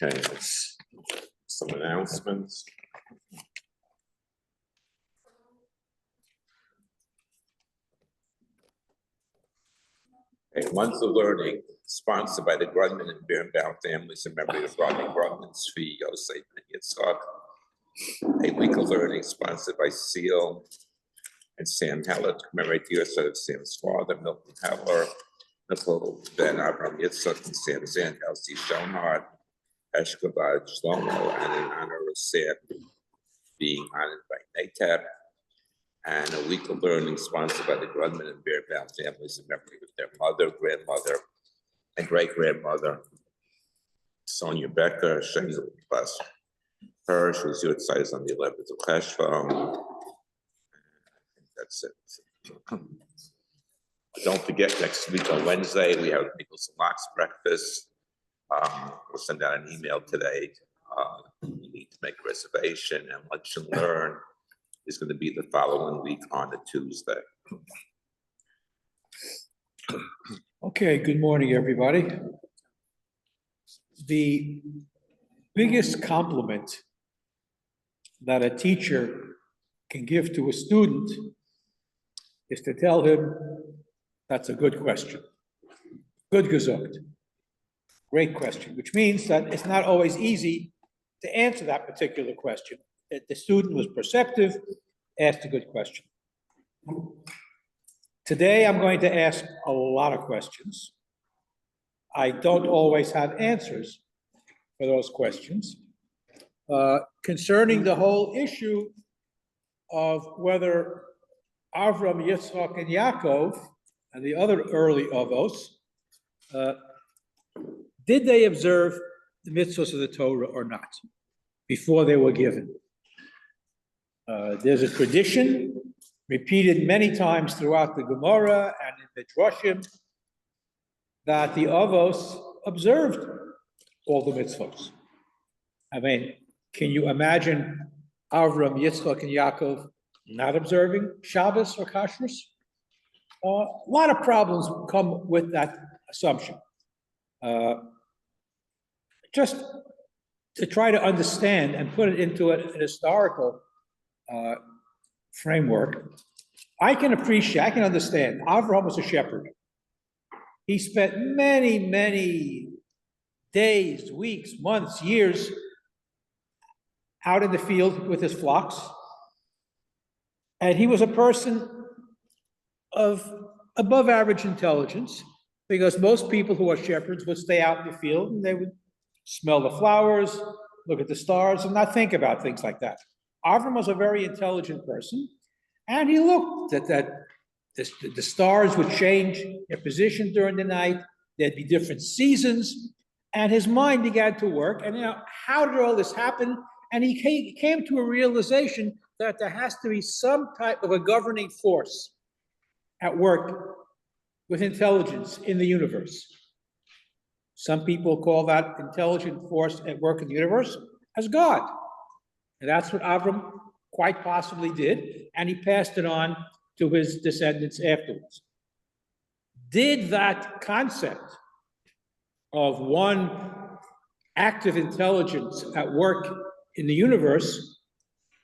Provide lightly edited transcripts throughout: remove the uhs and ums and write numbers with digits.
Okay, some announcements. A month of learning sponsored by the Grunman and Birnbaum families in memory of Rabbi Grunman's Zvi Yosef and Yitzchak. A week of learning sponsored by Seal and Sam Heller to commemorate the years of Sam's father, Milton Heller, Nicole Ben Abraham Yitzchak and Sam Zant, Elsie Schoenhardt, Eshkabad Shlomo, and in honor of Sam being honored by NATEP. And a week of learning sponsored by the Grunman and Birnbaum families in memory of their mother, grandmother, and great-grandmother, Sonia Becker, Shani Bas Hirsch, whose Yurtzai is on the 11th of Cheshvan. I think that's it. Don't forget, next week on Wednesday, we have Nichols and Locks breakfast. We'll send out an email today. You need to make a reservation, and Lunch and Learn is going to be the following week on a Tuesday. Okay, good morning, everybody. The biggest compliment that a teacher can give to a student is to tell him, that's a good question. Good gesagt. Great question, which means that it's not always easy to answer that particular question. That the student was perceptive, asked a good question. Today, I'm going to ask a lot of questions. I don't always have answers for those questions. Concerning the whole issue of whether Avram, Yitzchak, and Yaakov, and the other early Avos, did they observe the mitzvahs of the Torah or not before they were given? There's a tradition repeated many times throughout the Gemara and in the Midrashim that the Avos observed all the mitzvahs. I mean, can you imagine Avram, Yitzchak, and Yaakov not observing Shabbos or Kashrus? A lot of problems come with that assumption. Just to try to understand and put it into an historical framework, I can understand. Avraham was a shepherd. He spent many, many days, weeks, months, years out in the field with his flocks. And he was a person of above average intelligence, because most people who are shepherds would stay out in the field and they would smell the flowers, look at the stars, and not think about things like that. Avram was a very intelligent person, and he looked at that. The stars would change their position during the night. There'd be different seasons, and his mind began to work. And how did all this happen? And he came to a realization that there has to be some type of a governing force at work with intelligence in the universe. Some people call that intelligent force at work in the universe as God. And that's what Avram quite possibly did, and he passed it on to his descendants afterwards. Did that concept of one active intelligence at work in the universe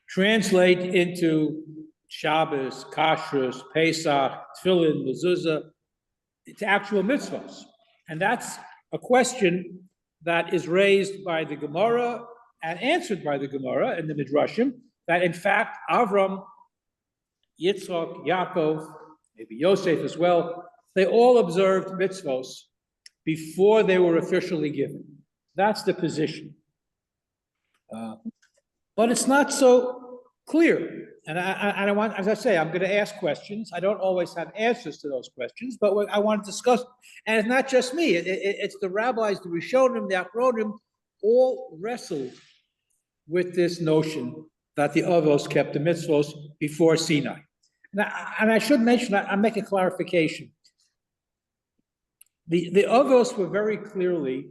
translate into Shabbos, Kashrus, Pesach, Tefillin, Mezuzah, into actual mitzvahs? And that's a question that is raised by the Gemara and answered by the Gemara and the Midrashim, that in fact, Avram, Yitzchak, Yaakov, maybe Yosef as well, they all observed mitzvahs before they were officially given. That's the position. But it's not so clear. And I want, as I say, I'm going to ask questions. I don't always have answers to those questions, but what I want to discuss, and it's not just me, it's the rabbis, the Rishonim, the Achronim, all wrestled with this notion that the Avos kept the mitzvos before Sinai. And I should mention, I'll make a clarification. The Avos were very clearly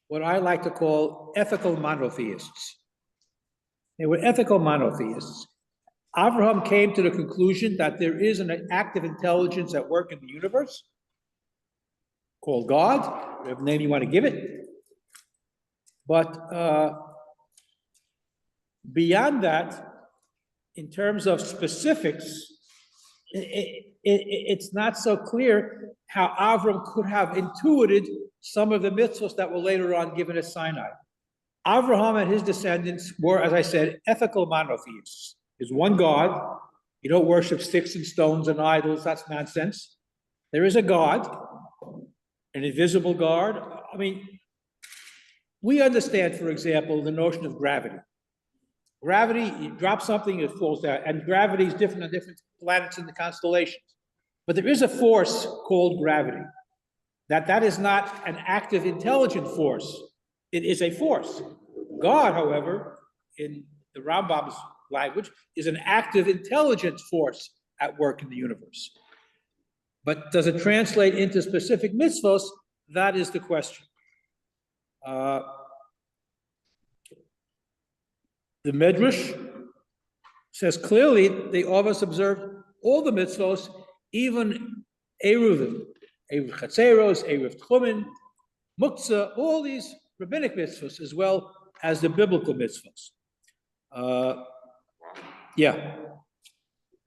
what I like to call ethical monotheists. They were ethical monotheists. Abraham came to the conclusion that there is an active intelligence at work in the universe called God, whatever name you want to give it. But beyond that, in terms of specifics, it's not so clear how Avram could have intuited some of the mitzvahs that were later on given at Sinai. Avraham and his descendants were, as I said, ethical monotheists. There's one God. You don't worship sticks and stones and idols. That's nonsense. There is a God, an invisible God. I mean, we understand, for example, the notion of gravity. Gravity, you drop something, it falls down, and gravity is different on different planets in the constellations. But there is a force called gravity. That is not an active, intelligent force. It is a force. God, however, in the Rambam's language, is an active, intelligent force at work in the universe. But does it translate into specific mitzvos? That is the question. The Medrash says clearly they always observed all the mitzvos, even Eruvim, Eruv Chatzeros, Eruv Tchumen, Muktzah, all these rabbinic mitzvos, as well as the biblical mitzvos. Yeah.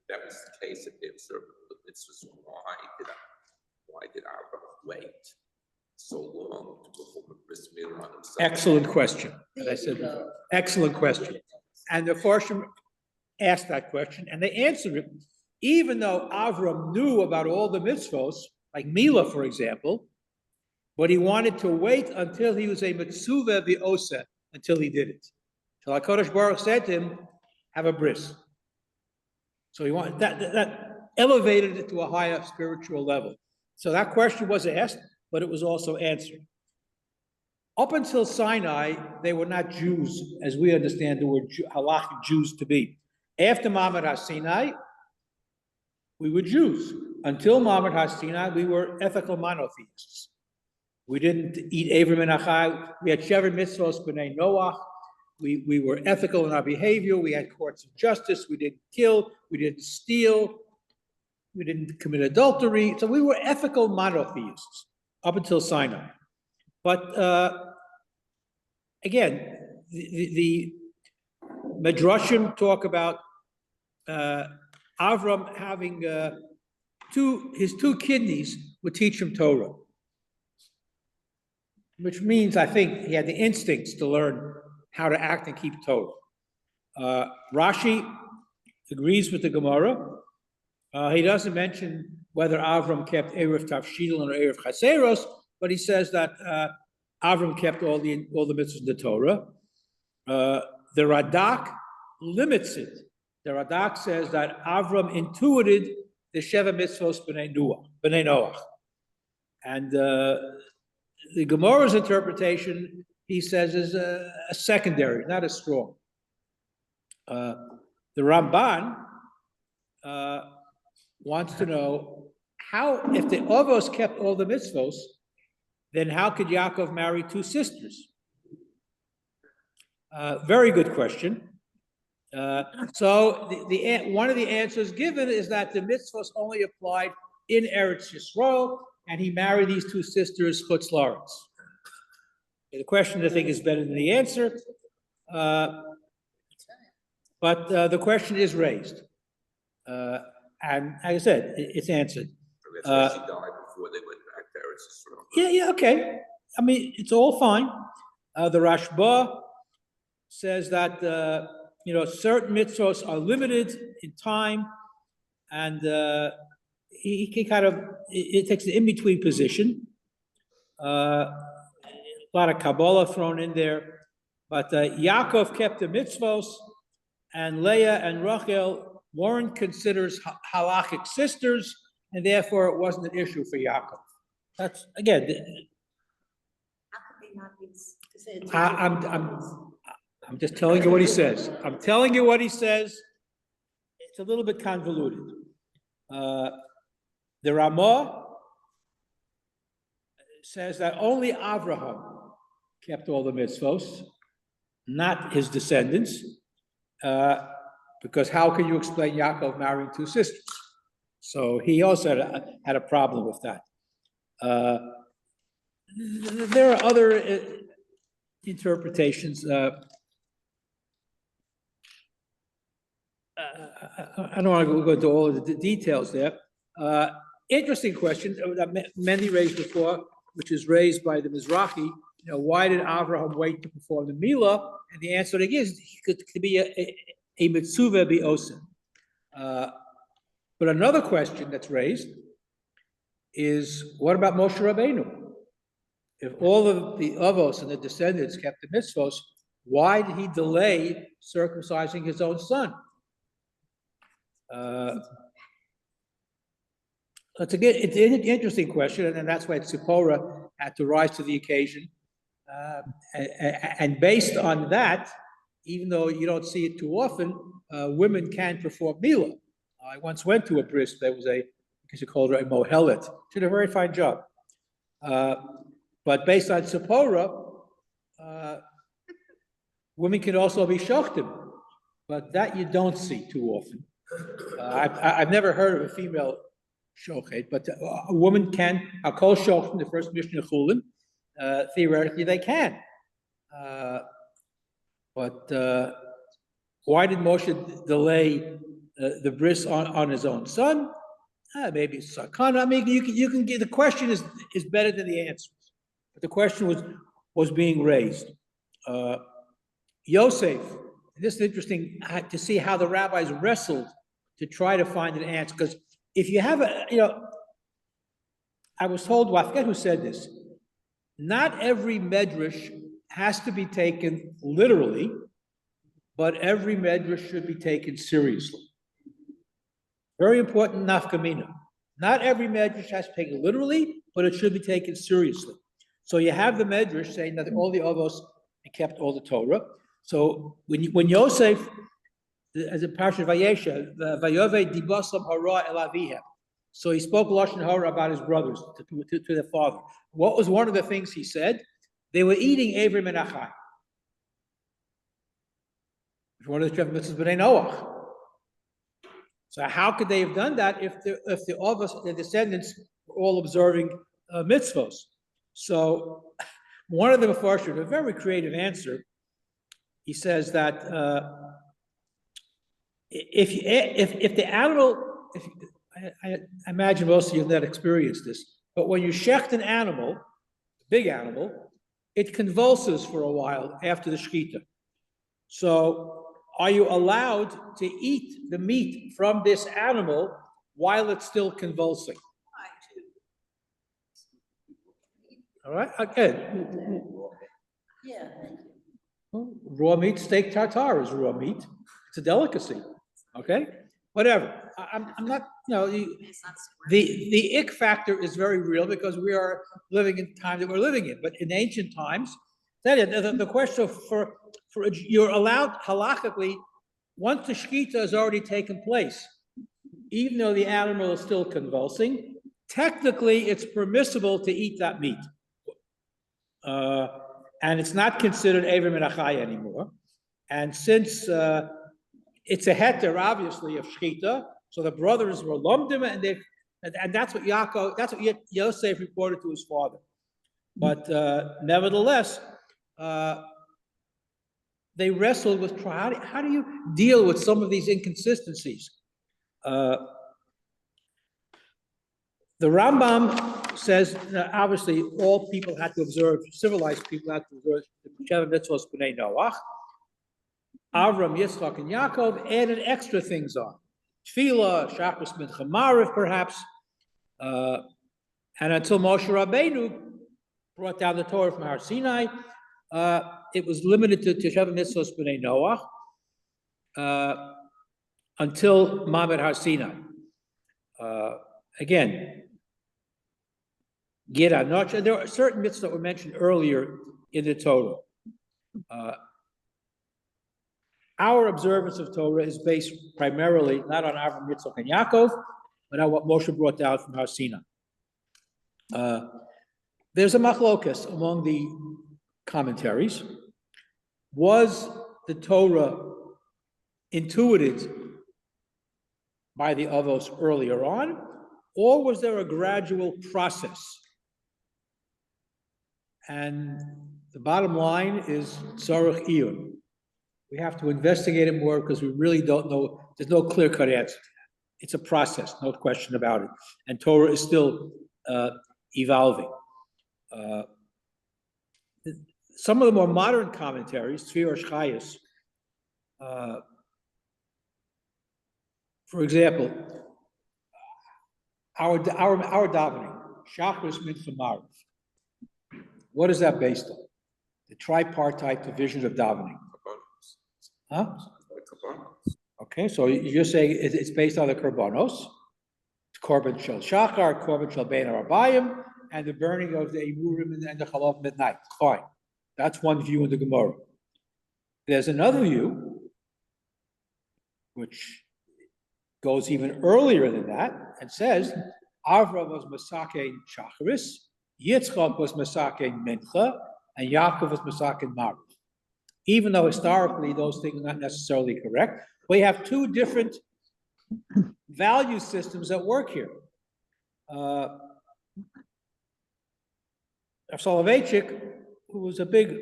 That was the case if they observed the mitzvahs. Why did Abraham wait so long to perform a bris milah on himself? Excellent question. As I said before, excellent question. And the Farshim asked that question, and they answered it. Even though Avram knew about all the mitzvos, like Milah, for example, but he wanted to wait until he was a mitzvah v'osa, until he did it. So HaKadosh Baruch said to him, have a bris. So he wanted that elevated it to a higher spiritual level. So that question was asked, but it was also answered. Up until Sinai, they were not Jews, as we understand the word halachic Jews to be. After Ma'amad HaSinai, we were Jews. Until Ma'amad HaSinai, we were ethical monotheists. We didn't eat Avram and Achai. We had Shever Mitzvos B'nai Noach. We were ethical in our behavior. We had courts of justice. We didn't kill. We didn't steal. We didn't commit adultery. So we were ethical monotheists up until Sinai. But again, the Midrashim talk about Avram having his two kidneys would teach him Torah, which means I think he had the instincts to learn how to act and keep Torah. Rashi agrees with the Gemara. He doesn't mention whether Avram kept Erev Tavshil or Erev Chaseros, but he says that Avram kept all the mitzvahs of the Torah. The Radak limits it. The Radak says that Avram intuited the Sheva Mitzvos B'nai Noach. And the Gemara's interpretation, he says, is a secondary, not as strong. The Ramban wants to know how, if the Avos kept all the mitzvos, then how could Yaakov marry two sisters? Very good question. So one of the answers given is that the mitzvos only applied in Eretz Yisrael, and he married these two sisters chutz la'aretz. The question, I think, is better than the answer, but the question is raised, and like I said, it's answered. That's why she died before they went back to Eretz Yisrael. Yeah, okay. I mean, it's all fine. The Rashba says that certain mitzvos are limited in time, and he kind of it takes an in-between position. A lot of Kabbalah thrown in there, but Yaakov kept the mitzvos, and Leah and Rachel weren't considered halachic sisters, and therefore it wasn't an issue for Yaakov. That's again. I'm just telling you what he says. I'm telling you what he says. It's a little bit convoluted. The Ramah says that only Avraham kept all the mitzvos, not his descendants, because how can you explain Yaakov marrying two sisters? So he also had a problem with that. There are other interpretations. I don't want to go into all of the details there. Interesting question that many raised before, which is raised by the Mizrahi. Why did Avraham wait to perform the Milah? And the answer again is he could be a mitzvah b'osim. But another question that's raised is, what about Moshe Rabbeinu? If all of the avos and the descendants kept the mitzvos, why did he delay circumcising his own son? It's an interesting question, and that's why Tzipporah had to rise to the occasion. And based on that, even though you don't see it too often, women can perform Milah. I once went to a bris. There was I guess you called her a mohelet. She did a very fine job. But based on Tzipporah, women can also be shochtim, but that you don't see too often. I've never heard of a female shochet, but a woman can. Hakol shochtim, the first Mishnah Chulin, theoretically they can. But why did Moshe delay the bris on his own son? Maybe it's sakana. I mean, you can get the question is better than the answers. But the question was being raised. Yosef, this is interesting to see how the rabbis wrestled to try to find an answer. Because if you have I was told, well, I forget who said this, not every medrash has to be taken literally, but every medrash should be taken seriously. Very important nafkamina. Not every medrash has to be taken literally, but it should be taken seriously. So you have the medrash saying that all the avos kept all the Torah. So when Yosef, as a parsha Vayesha, Vayove dibasam hara el avihem. So he spoke lashon hara about his brothers to their father. What was one of the things he said? They were eating Avrim and Achai. One of the mitzvahs b'nei Noach. So how could they have done that if the descendants were all observing mitzvos? So one of the Mefarshim, a very creative answer, he says that if the animal, I imagine most of you have not experienced this, but when you shecht an animal, big animal, it convulses for a while after the shechita. So are you allowed to eat the meat from this animal while it's still convulsing? All right, okay. Yeah. Raw meat, steak tartare is raw meat. It's a delicacy. Okay, whatever. I'm not. The ick factor is very real because we are living in time that we're living in. But in ancient times, the question for you're allowed halachically once the shechita has already taken place, even though the animal is still convulsing, technically it's permissible to eat that meat. And it's not considered Avrim and Achai anymore. And since it's a heter, obviously, of shechita, so the brothers were lumdim, and that's what Yosef reported to his father. But nevertheless, they wrestled with how do you deal with some of these inconsistencies? The Rambam says that obviously all people had to observe, civilized people had to observe the Sheva Mitzvos B'nai Noach. Avram, Yitzchak, and Yaakov added extra things on. Tefillah, Shabbos, Mincha, Mariv, perhaps. And until Moshe Rabbeinu brought down the Torah from Har Sinai, it was limited to Sheva Mitzvos B'nai Noach until Ma'amad Har Sinai. Again, there are certain mitzvahs that were mentioned earlier in the Torah. Our observance of Torah is based primarily not on Avram, Yitzchak, and Yaakov, but on what Moshe brought down from Har Sinai. There's a machlokas among the commentaries. Was the Torah intuited by the Avos earlier on, or was there a gradual process? And The bottom line is tzarich iyun. We have to investigate it more because we really don't know. There's no clear-cut answer. It's a process, no question about it. And Torah is still evolving. Some of the more modern commentaries, Tzvi Chayes, for example, our davening, Shachris Mincha Maariv. What is that based on? The tripartite division of davening. Huh? Okay, so you're saying it's based on the korbanos, korban shel shachar, korban shel bein harabayim, and the burning of the imurim and the chalav midnight. Fine, that's one view in the Gemara. There's another view, which goes even earlier than that, and says Avram was masakein shacharis, Yitzchak was masakein mincha, and Yaakov was masakein maariv. Even though historically those things are not necessarily correct, we have two different value systems at work here. Rav Soloveitchik, who was a big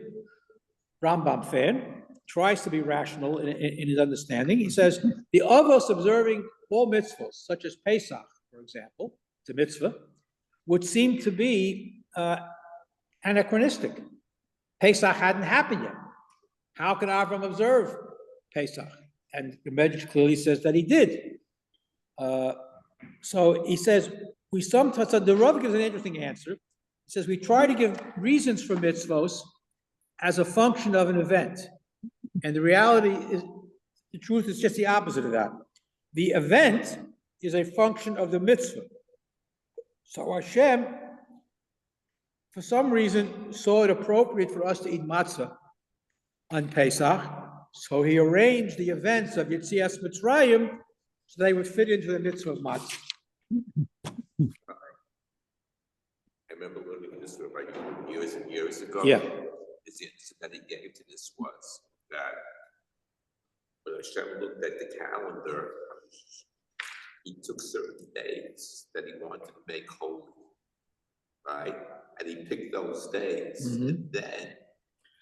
Rambam fan, tries to be rational in his understanding. He says, the avos observing all mitzvahs, such as Pesach, for example, it's a mitzvah, would seem to be anachronistic. Pesach hadn't happened yet. How can Avram observe Pesach? And the Medrash clearly says that he did. So he says, we sometimes, so the Rav gives an interesting answer. He says, we try to give reasons for mitzvos as a function of an event. And the reality is, the truth is just the opposite of that. The event is a function of the mitzvah. So Hashem, for some reason, saw it appropriate for us to eat matzah on Pesach, so he arranged the events of Yetzias Mitzrayim so they would fit into the mitzvah of matzah. I remember learning this like years and years ago. Yeah. The answer that he gave to this was that when Hashem looked at the calendar, he took certain days that he wanted to make holy, right? And he picked those days, and then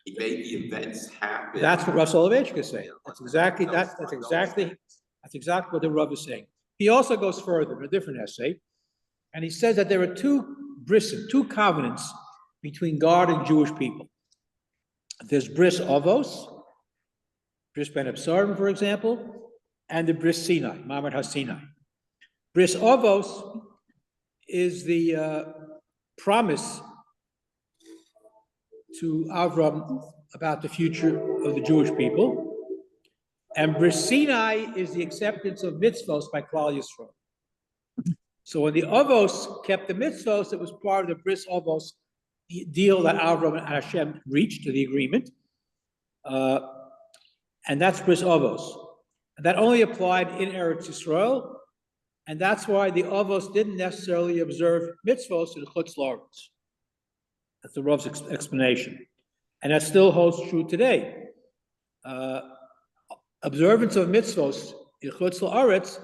he made the events happen. That's what Rav Soloveitchik is saying. That's exactly what the Rav is saying. He also goes further in a different essay, and he says that there are two brisim, two covenants between God and Jewish people. There's bris avos, bris ben Absarim, for example, and the bris Sinai, Mamad HaSinai. Bris avos is the promise to Avram about the future of the Jewish people. And Bris Sinai is the acceptance of mitzvos by Klal Yisrael. So when the Avos kept the mitzvos, it was part of the Bris Avos deal that Avram and Hashem reached, to the agreement. And that's Bris Avos. And that only applied in Eretz Yisrael. And that's why the Avos didn't necessarily observe mitzvos in Chutz La'aretz. That's the Rav's explanation. And that still holds true today. Observance of mitzvos in Chutz La'aretz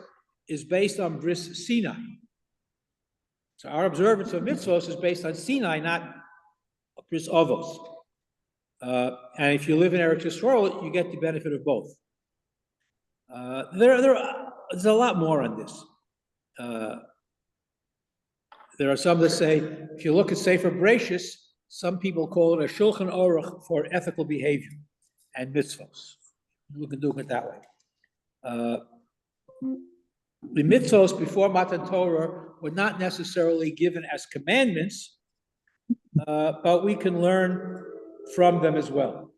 is based on Bris Sinai. So our observance of mitzvos is based on Sinai, not Bris Avos. And if you live in Eretz Yisrael, you get the benefit of both. There's a lot more on this. There are some that say, if you look at Sefer Bereshis, some people call it a Shulchan Aruch for ethical behavior and mitzvos. We can do it that way. The mitzvos before Matan Torah were not necessarily given as commandments, but we can learn from them as well.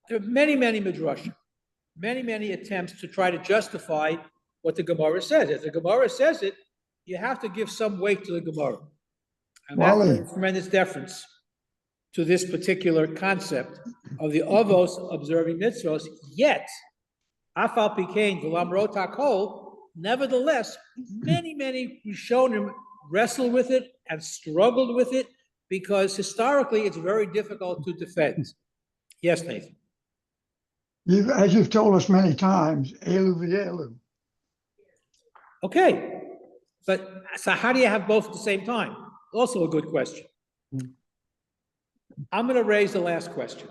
There are many midrashim, many attempts to try to justify what the Gemara says. If the Gemara says it, you have to give some weight to the Gemara. And that's tremendous deference to this particular concept of the Avos observing mitzvos, yet, Afal Pikein, V'lamrot HaKol, nevertheless, many Rishonim wrestled with it and struggled with it because historically it's very difficult to defend. Yes, Nathan. As you've told us many times, Elu v'Elu. Okay, but so how do you have both at the same time? Also a good question. I'm gonna raise the last question,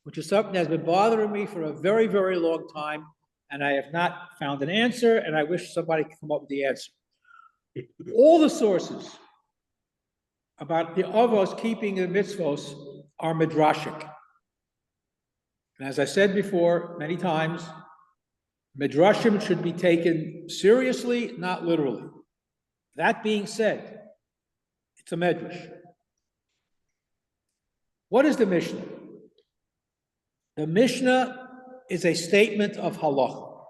which is something that's been bothering me for a very, very long time, and I have not found an answer, and I wish somebody could come up with the answer. All the sources about the avos keeping the mitzvos are midrashic. And as I said before, many times, midrashim should be taken seriously, not literally. That being said, it's a medrash. What is the Mishnah? The Mishnah is a statement of halacha.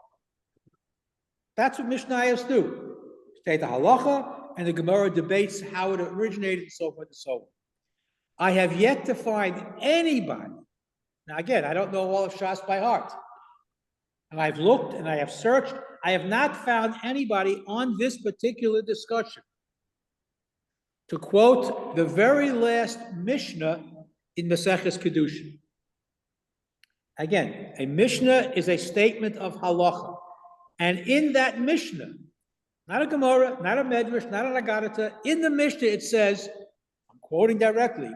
That's what Mishnayos do. State the halacha, and the Gemara debates how it originated and so forth and so on. I have yet to find anybody. Now again, I don't know all of Shas by heart. And I've looked and I have searched. I have not found anybody on this particular discussion to quote the very last Mishnah in Maseches Kedushin. Again, a Mishnah is a statement of halacha. And in that Mishnah, not a Gemara, not a Medrash, not an Agadata, in the Mishnah it says, I'm quoting directly,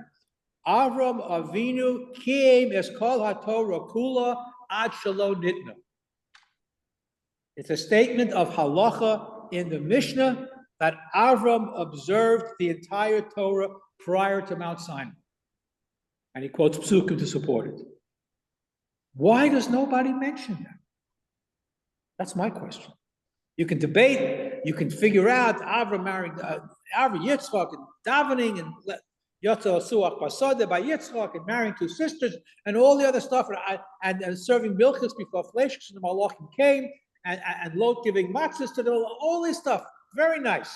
Avram Avinu came es kol haTorah kula ad shelo nitna. It's a statement of halacha in the Mishnah that Avram observed the entire Torah prior to Mount Sinai. And he quotes Psukim to support it. Why does nobody mention that? That's my question. You can debate, you can figure out Avram marrying Avram Yitzchak and davening and Yotzah Suach Basada by Yitzchak and marrying two sisters and all the other stuff and serving milchus before Fleshus and the Malachim came and Lot giving matzahs to them, all this stuff. Very nice.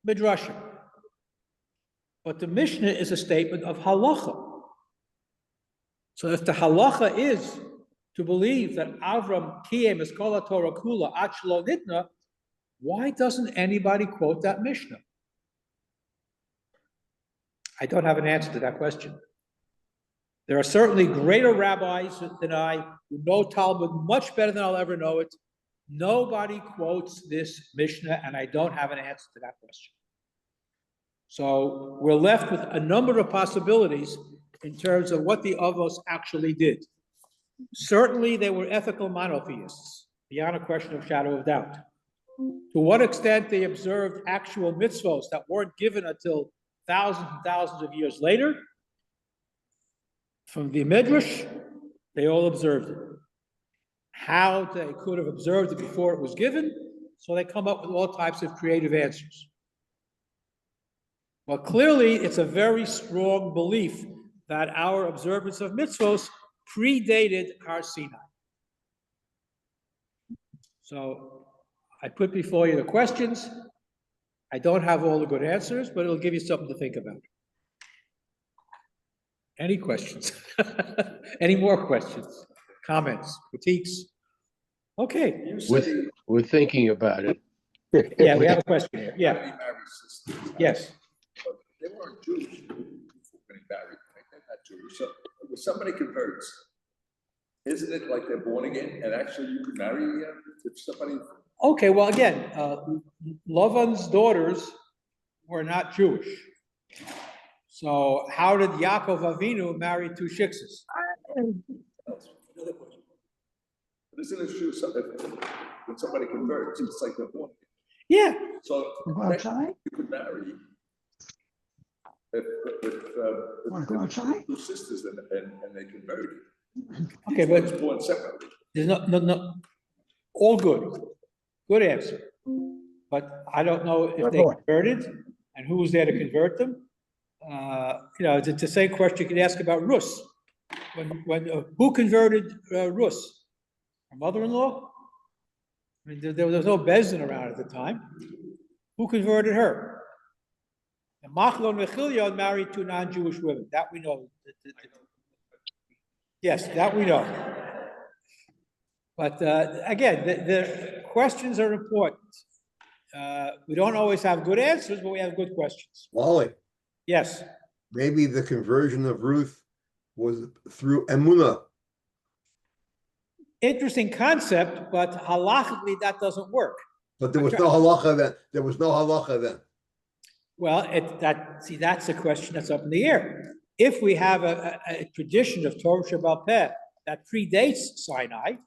Midrashim. But the Mishnah is a statement of halacha. So if the halacha is to believe that Avram Kiyem is kol Torah kula ad shelo nitna, why doesn't anybody quote that Mishnah? I don't have an answer to that question. There are certainly greater rabbis than I who know Talmud much better than I'll ever know it. Nobody quotes this Mishnah, and I don't have an answer to that question. So we're left with a number of possibilities in terms of what the Avos actually did. Certainly, they were ethical monotheists, beyond a question of shadow of doubt. To what extent they observed actual mitzvos that weren't given until thousands and thousands of years later, from the Midrash, they all observed it. How they could have observed it before it was given, so they come up with all types of creative answers. Well, clearly, it's a very strong belief that our observance of mitzvos predated Har Sinai. So I put before you the questions. I don't have all the good answers, but it'll give you something to think about. Any questions? Any more questions? Comments? Critiques? Okay. We're thinking about it. Yeah, we have a question here. Yeah. Yes. They weren't Jewish when married. They're not Jewish. So when somebody converts, isn't it like they're born again? And actually, you could marry if somebody. Okay. Well, again, Lavan's daughters were not Jewish. So how did Yaakov Avinu marry two shiksas? Another question. But isn't it true when somebody converts, it's like they're born again? Yeah. So Go outside? you could marry if Want to go outside? two sisters and they converted. Okay, Each but one's born separately. there's no, all good. Good answer. But I don't know if they converted and who was there to convert them. It's the same question you could ask about Rus. Who converted Rus? Her mother-in-law? I mean, there was no Bezdin around at the time. Who converted her? And Machlon and Mechilyon married two non-Jewish women. That we know. Yes, that we know. But again, the questions are important. We don't always have good answers, but we have good questions. Wally, Yes. maybe the conversion of Ruth was through Emunah. Interesting concept, but halachically that doesn't work. But there was no halacha then. There was no halacha then. Well, that's a question that's up in the air. if we have a tradition of Torah Shebaal Peh that predates Sinai,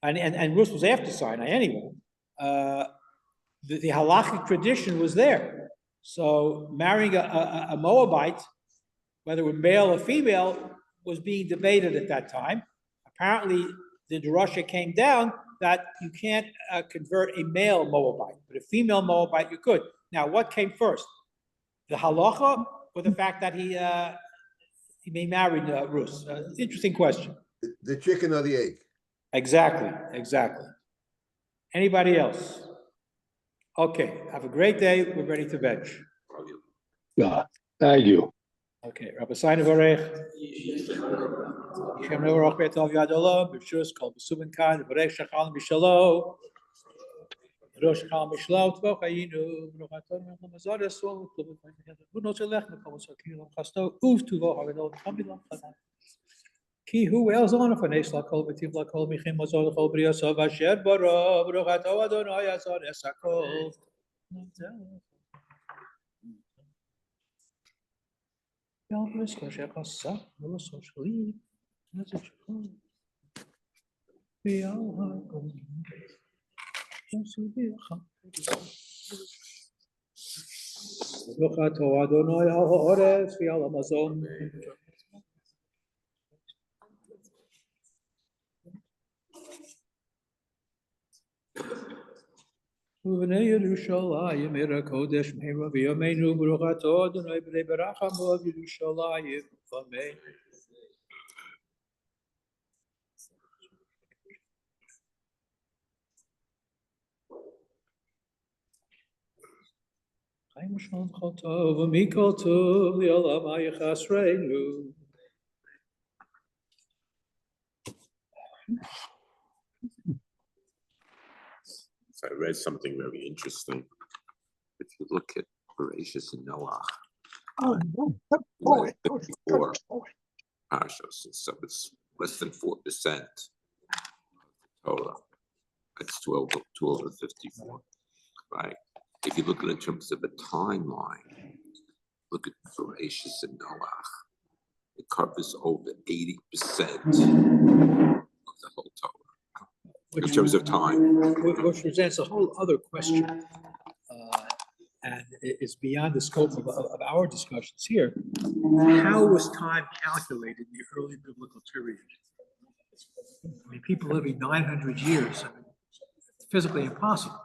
and Rus was after Sinai anyway, the halachic tradition was there. So marrying a Moabite, whether it was male or female, was being debated at that time. Apparently, the drasha came down that you can't convert a male Moabite, but a female Moabite you could. Now, what came first? The halacha or the fact that he may marry Rus? Interesting question. The chicken or the egg? Exactly, exactly. Anybody else? Okay, have a great day. We're ready to bench. Yeah, thank you. Okay, Rabbi Sainu Varech. Shem Nevarach Be'etov Yad Olam, B'shus Kol B'suben Kan, V'rech Shachal Mishalo, Rosh Chal Mishlo, Tvoch Hayinu, V'roch Aton, V'roch Mazor Yisrael, V'roch Shelech, V'roch Sakin, V'roch Chasto, Uv Tuvo, Hagadol, V'chamilam, Chazan. Ki hu el's on for Neis Lakol, V'tiv Lakol, Michim Mazor, L'chol Briyaso, V'asher Baro, V'roch Ato Adonai Azor Esakol. Uvnei Yerushalayim Ira Kodesh Meira V'Yameinu Baruch Ato Adonai B'nei Baracham B'Av Yerushalayim Amen. Chaim Shalom Chol Tov V'Mikol Tov Li'olam Hayachasreinu. So I read something very interesting. If you look at Bereshis and Noah, before Parshas, and so it's less than 4% Torah. That's 12 over 54, right? If you look at it in terms of a timeline, look at Bereshis and Noah. It covers over 80% of the whole Torah. In terms of time. Which presents a whole other question, and it's beyond the scope of our discussions here. How was time calculated in the early biblical period? I mean, people living 900 years, I mean, it's physically impossible,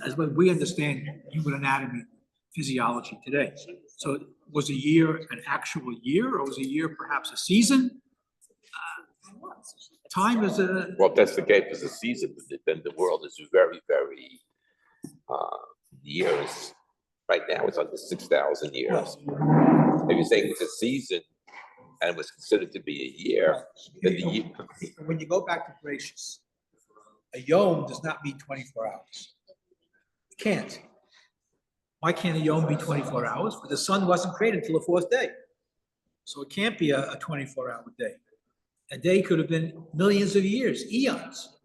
as when we understand human anatomy, physiology today. So was a year an actual year, or was a year perhaps a season? Time is a... Well, if that's the case, it's a season, then the world is very, very years. Right now, it's under 6,000 years. If you're saying it's a season and it was considered to be a year, then the year... When you go back to Bereshis, a yom does not mean 24 hours. It can't. Why can't a yom be 24 hours? But the sun wasn't created until the fourth day. So it can't be a 24-hour day. A day could have been millions of years, eons.